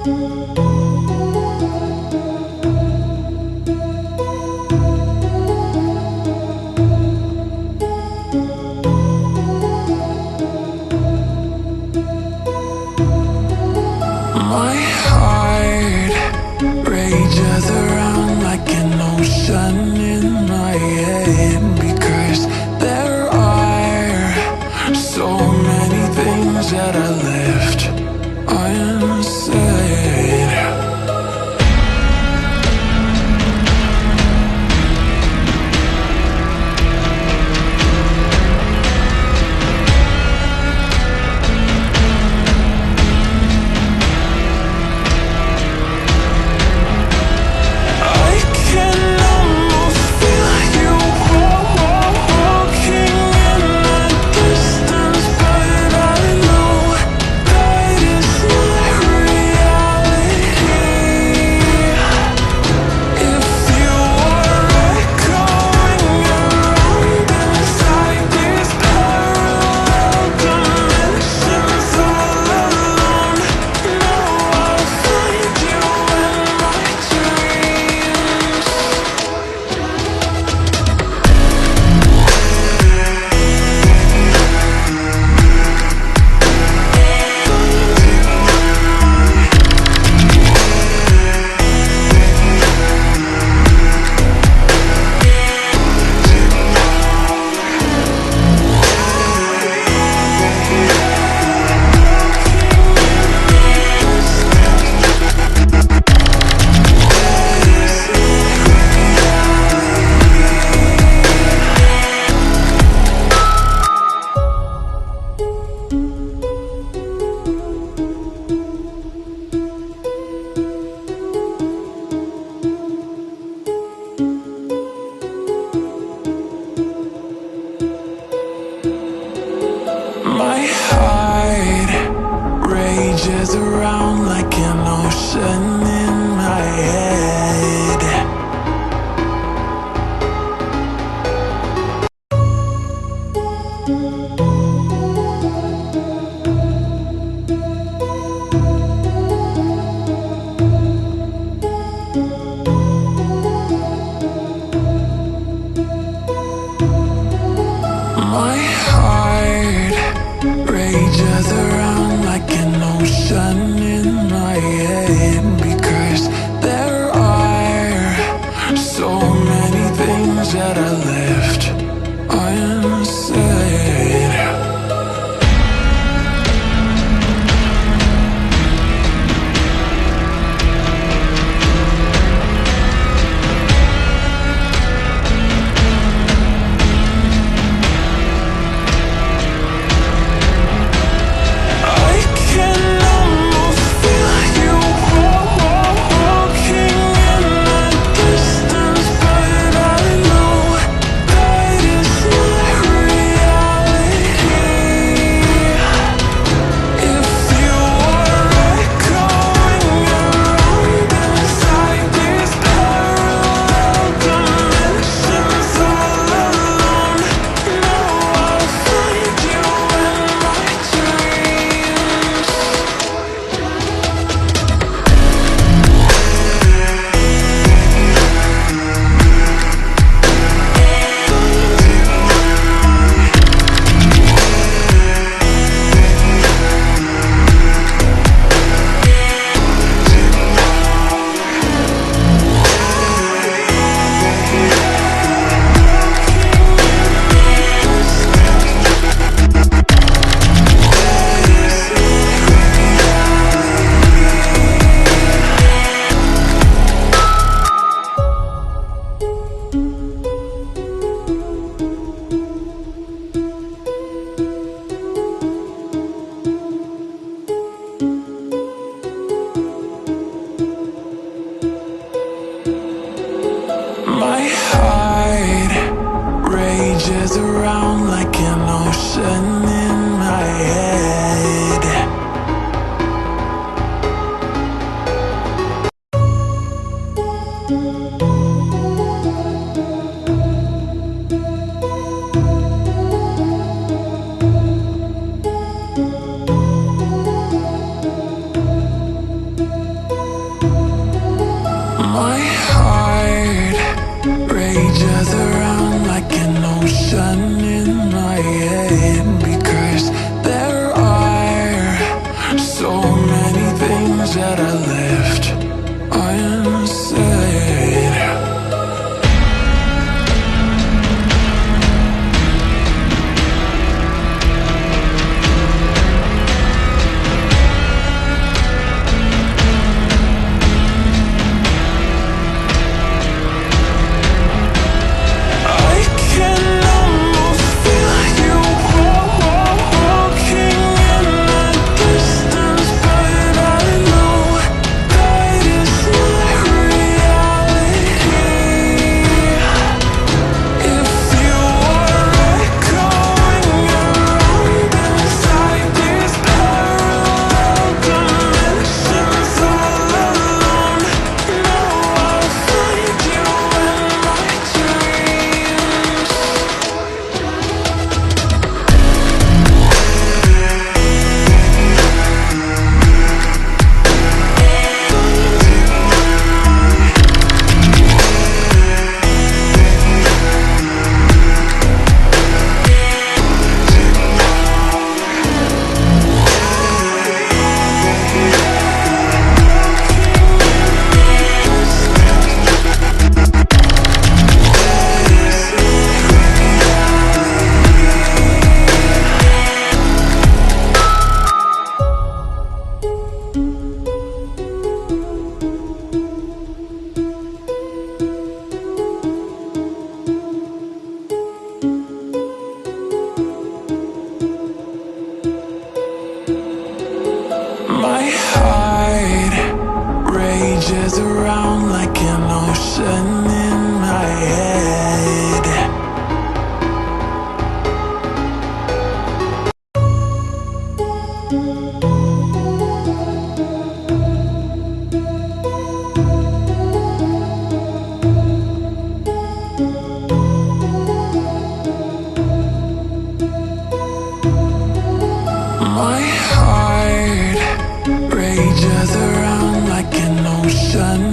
My heart rages around like an ocean in my head, because there are so many things that I left unsaid. My heart rages around like an ocean in my head. My heart rages around like an ocean in my head, because there are so many things that I left unsaid. My heart rages around like an ocean in my head. that I left unsaid. My heart rages around like an ocean in my head. My heart rages around like an ocean